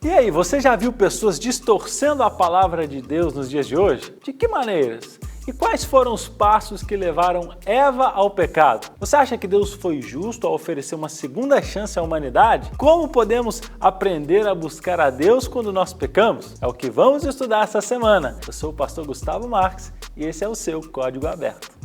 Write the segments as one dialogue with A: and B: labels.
A: E aí, você já viu pessoas distorcendo a palavra de Deus nos dias de hoje? De que maneiras? E quais foram os passos que levaram Eva ao pecado? Você acha que Deus foi justo ao oferecer uma segunda chance à humanidade? Como podemos aprender a buscar a Deus quando nós pecamos? É o que vamos estudar essa semana. Eu sou o pastor Gustavo Marques e esse é o seu Código Aberto.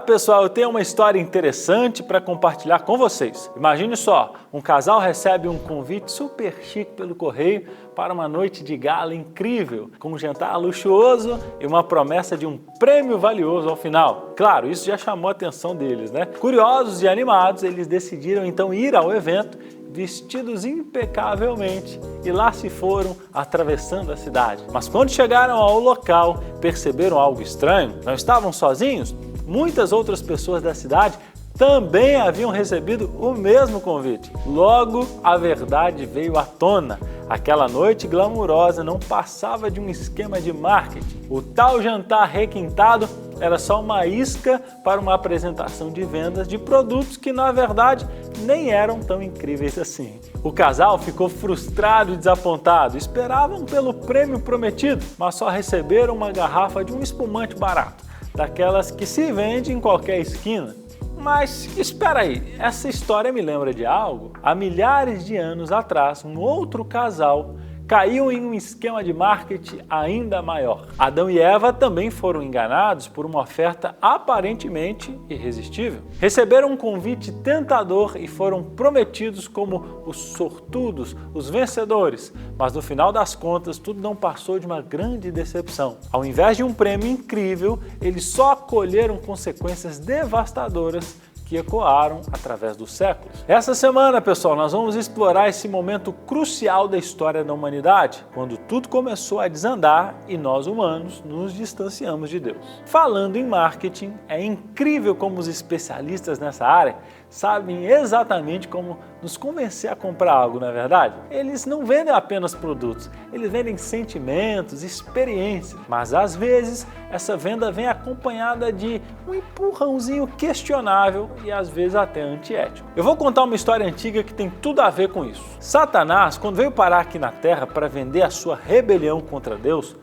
A: Pessoal, eu tenho uma história interessante para compartilhar com vocês. Imagine só, um casal recebe um convite super chique pelo correio para uma noite de gala incrível, com um jantar luxuoso e uma promessa de um prêmio valioso ao final. Claro, isso já chamou a atenção deles, né? Curiosos e animados, eles decidiram então ir ao evento vestidos impecavelmente e lá se foram atravessando a cidade. Mas quando chegaram ao local, perceberam algo estranho. Não estavam sozinhos? Muitas outras pessoas da cidade também haviam recebido o mesmo convite. Logo, a verdade veio à tona. Aquela noite glamurosa não passava de um esquema de marketing. O tal jantar requintado era só uma isca para uma apresentação de vendas de produtos que, na verdade, nem eram tão incríveis assim. O casal ficou frustrado e desapontado. Esperavam pelo prêmio prometido, mas só receberam uma garrafa de um espumante barato, daquelas que se vende em qualquer esquina. Mas espera aí, essa história me lembra de algo? Há milhares de anos atrás, um outro casal caiu em um esquema de marketing ainda maior. Adão e Eva também foram enganados por uma oferta aparentemente irresistível. Receberam um convite tentador e foram prometidos como os sortudos, os vencedores. Mas no final das contas, tudo não passou de uma grande decepção. Ao invés de um prêmio incrível, eles só colheram consequências devastadoras que ecoaram através dos séculos. Essa semana, pessoal, nós vamos explorar esse momento crucial da história da humanidade, quando tudo começou a desandar e nós humanos nos distanciamos de Deus. Falando em marketing, é incrível como os especialistas nessa área sabem exatamente como nos convencer a comprar algo, não é verdade? Eles não vendem apenas produtos, eles vendem sentimentos, experiências. Mas às vezes essa venda vem acompanhada de um empurrãozinho questionável e às vezes até antiético. Eu vou contar uma história antiga que tem tudo a ver com isso. Satanás, quando veio parar aqui na Terra para vender a sua rebelião contra Deus,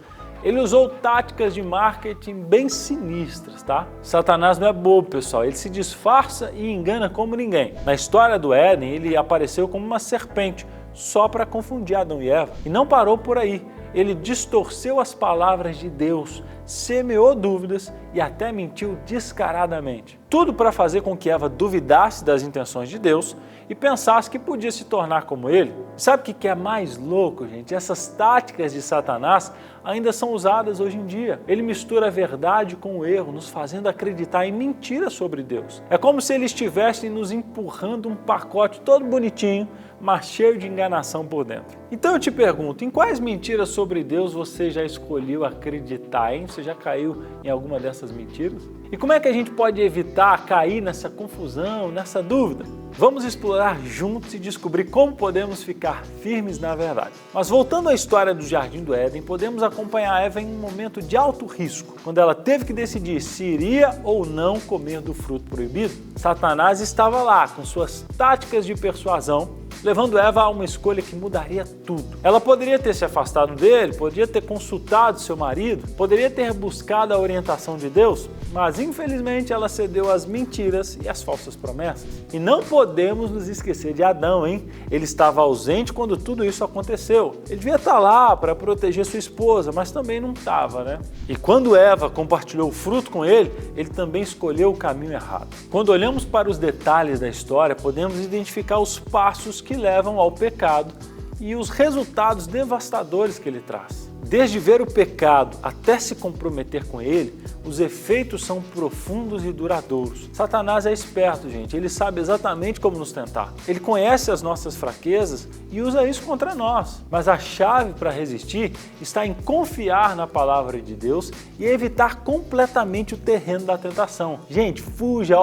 A: ele usou táticas de marketing bem sinistras, tá? Satanás não é bobo, pessoal. Ele se disfarça e engana como ninguém. Na história do Éden, ele apareceu como uma serpente, só para confundir Adão e Eva. E não parou por aí. Ele distorceu as palavras de Deus, semeou dúvidas e até mentiu descaradamente. Tudo para fazer com que Eva duvidasse das intenções de Deus e pensasse que podia se tornar como ele. Sabe o que é mais louco, gente? Essas táticas de Satanás ainda são usadas hoje em dia. Ele mistura a verdade com o erro, nos fazendo acreditar em mentiras sobre Deus. É como se ele estivesse nos empurrando um pacote todo bonitinho, mas cheio de enganação por dentro. Então eu te pergunto, em quais mentiras sobre Deus você já escolheu acreditar, hein? Você já caiu em alguma dessas mentiras? E como é que a gente pode evitar cair nessa confusão, nessa dúvida? Vamos explorar juntos e descobrir como podemos ficar firmes na verdade. Mas voltando à história do Jardim do Éden, podemos acompanhar Eva em um momento de alto risco, quando ela teve que decidir se iria ou não comer do fruto proibido. Satanás estava lá com suas táticas de persuasão, levando Eva a uma escolha que mudaria tudo. Ela poderia ter se afastado dele, poderia ter consultado seu marido, poderia ter buscado a orientação de Deus, mas infelizmente ela cedeu às mentiras e às falsas promessas. E não podemos nos esquecer de Adão, hein? Ele estava ausente quando tudo isso aconteceu. Ele devia estar lá para proteger sua esposa, mas também não estava, né? E quando Eva compartilhou o fruto com ele, ele também escolheu o caminho errado. Quando olhamos para os detalhes da história, podemos identificar os passos que levam ao pecado e os resultados devastadores que ele traz. Desde ver o pecado até se comprometer com ele, os efeitos são profundos e duradouros. Satanás é esperto, gente. Ele sabe exatamente como nos tentar. Ele conhece as nossas fraquezas e usa isso contra nós. Mas a chave para resistir está em confiar na palavra de Deus e evitar completamente o terreno da tentação. Gente, fuja,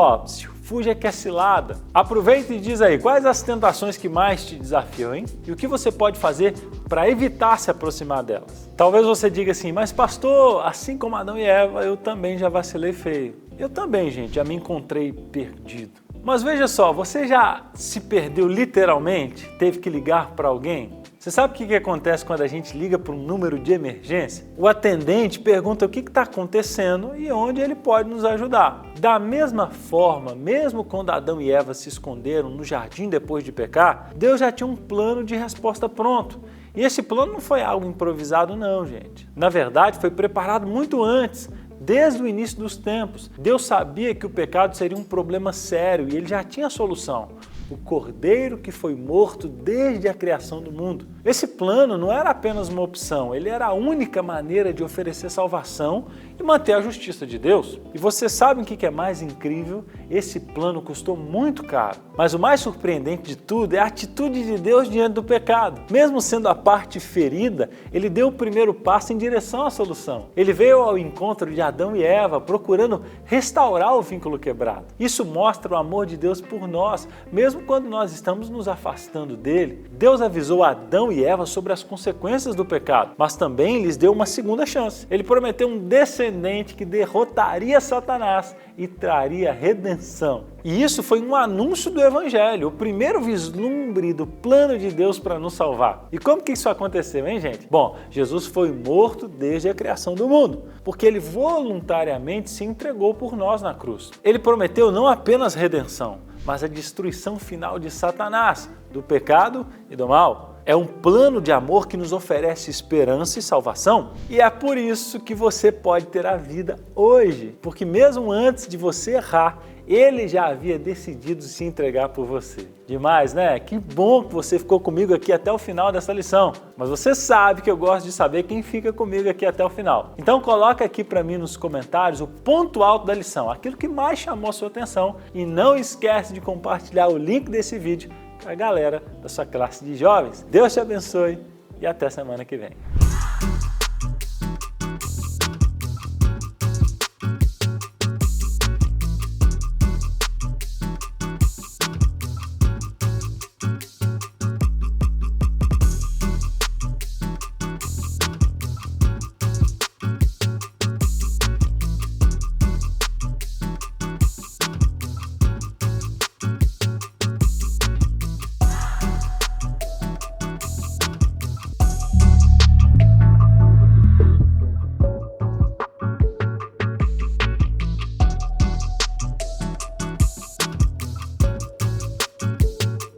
A: fuja que é cilada. Aproveita e diz aí, quais as tentações que mais te desafiam, hein? E o que você pode fazer para evitar se aproximar delas? Talvez você diga assim, mas pastor, assim como Adão e Eva, eu também já vacilei feio. Eu também, gente, já me encontrei perdido. Mas veja só, você já se perdeu literalmente? Teve que ligar para alguém? Você sabe o que acontece quando a gente liga para um número de emergência? O atendente pergunta o que está acontecendo e onde ele pode nos ajudar. Da mesma forma, mesmo quando Adão e Eva se esconderam no jardim depois de pecar, Deus já tinha um plano de resposta pronto. E esse plano não foi algo improvisado não, gente. Na verdade, foi preparado muito antes. Desde o início dos tempos, Deus sabia que o pecado seria um problema sério e ele já tinha a solução. O Cordeiro que foi morto desde a criação do mundo. Esse plano não era apenas uma opção, ele era a única maneira de oferecer salvação e manter a justiça de Deus. E você sabe o que é mais incrível? Esse plano custou muito caro. Mas o mais surpreendente de tudo é a atitude de Deus diante do pecado. Mesmo sendo a parte ferida, ele deu o primeiro passo em direção à solução. Ele veio ao encontro de Adão e Eva, procurando restaurar o vínculo quebrado. Isso mostra o amor de Deus por nós, mesmo quando nós estamos nos afastando dele. Deus avisou Adão e Eva sobre as consequências do pecado, mas também lhes deu uma segunda chance. Ele prometeu um descendente que derrotaria Satanás e traria redenção. E isso foi um anúncio do Evangelho, o primeiro vislumbre do plano de Deus para nos salvar. E como que isso aconteceu, hein, gente? Bom, Jesus foi morto desde a criação do mundo, porque ele voluntariamente se entregou por nós na cruz. Ele prometeu não apenas redenção, mas a destruição final de Satanás, do pecado e do mal. É um plano de amor que nos oferece esperança e salvação. E é por isso que você pode ter a vida hoje. Porque mesmo antes de você errar, ele já havia decidido se entregar por você. Demais, né? Que bom que você ficou comigo aqui até o final dessa lição. Mas você sabe que eu gosto de saber quem fica comigo aqui até o final. Então coloca aqui para mim nos comentários o ponto alto da lição, aquilo que mais chamou a sua atenção. E não esquece de compartilhar o link desse vídeo com a galera da sua classe de jovens. Deus te abençoe e até semana que vem.